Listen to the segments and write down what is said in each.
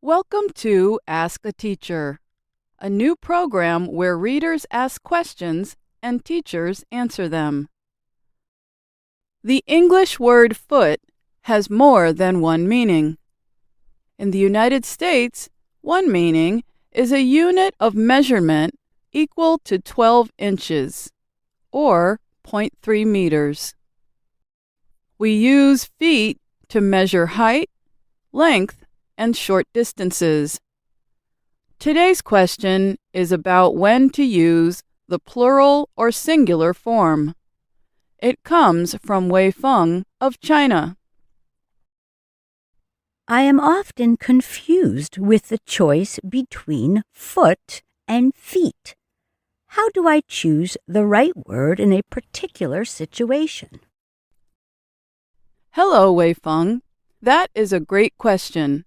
Welcome to Ask a Teacher, a new program where readers ask questions and teachers answer them. The English word foot has more than one meaning. In the United States, one meaning is a unit of measurement equal to 12 inches, or 0.3 meters. We use feet to measure height, length, and short distances. Today's question is about when to use the plural or singular form. It comes from Wéifēng of China. I am often confused with the choice between foot and feet. How do I choose the right word in a particular situation? Hello, Wéifēng. That is a great question.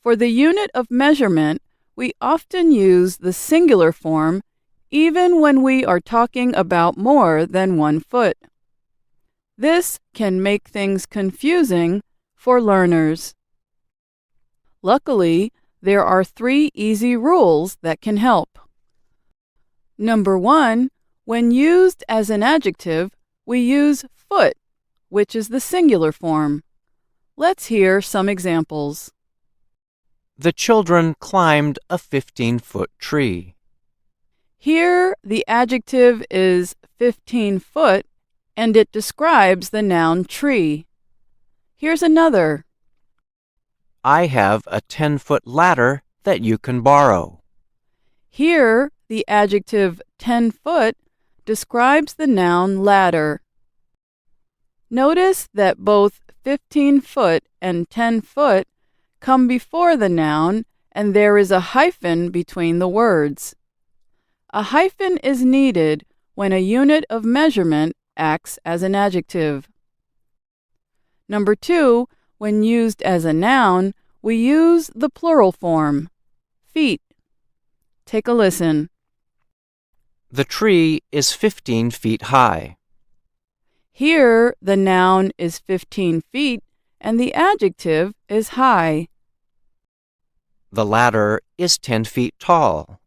For the unit of measurement, we often use the singular form even when we are talking about more than 1 foot. This can make things confusing for learners. Luckily, there are 3 easy rules that can help. Number 1, when used as an adjective, we use foot, which is the singular form. Let's hear some examples. The children climbed a 15-foot tree. Here, the adjective is 15 foot, and it describes the noun tree. Here's another. I have a 10-foot ladder that you can borrow. Here, the adjective 10 foot describes the noun ladder. Notice that both 15 foot and 10 foot come before the noun, and there is a hyphen between the words. A hyphen is needed when a unit of measurement acts as an adjective. Number 2, when used as a noun, we use the plural form, feet. Take a listen. The tree is 15 feet high. Here, the noun is 15 feet and the adjective is high. The ladder is 10 feet tall.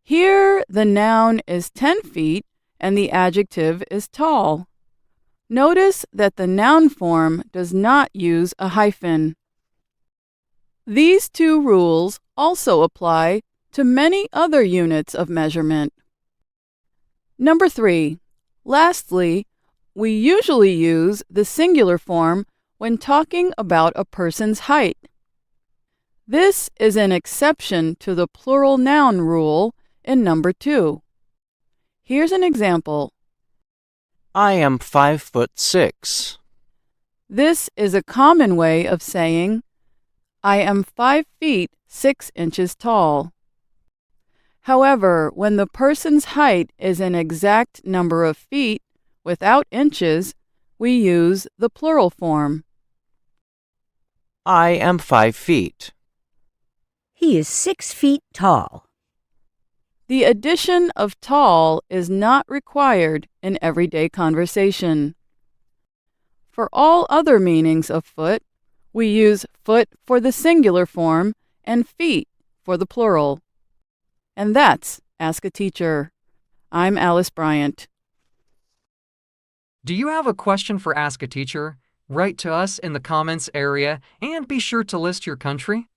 Here, the noun is 10 feet and the adjective is tall. Notice that the noun form does not use a hyphen. These 2 rules also apply to many other units of measurement. Number 3. Lastly, we usually use the singular form when talking about a person's height. This is an exception to the plural noun rule in number 2. Here's an example. I am 5'6". This is a common way of saying, I am 5 feet 6 inches tall. However, when the person's height is an exact number of feet without inches, we use the plural form. I am 5 feet. He is 6 feet tall. The addition of tall is not required in everyday conversation. For all other meanings of foot, we use foot for the singular form and feet for the plural. And that's Ask a Teacher. I'm Alice Bryant. Do you have a question for Ask a Teacher? Write to us in the comments area and be sure to list your country.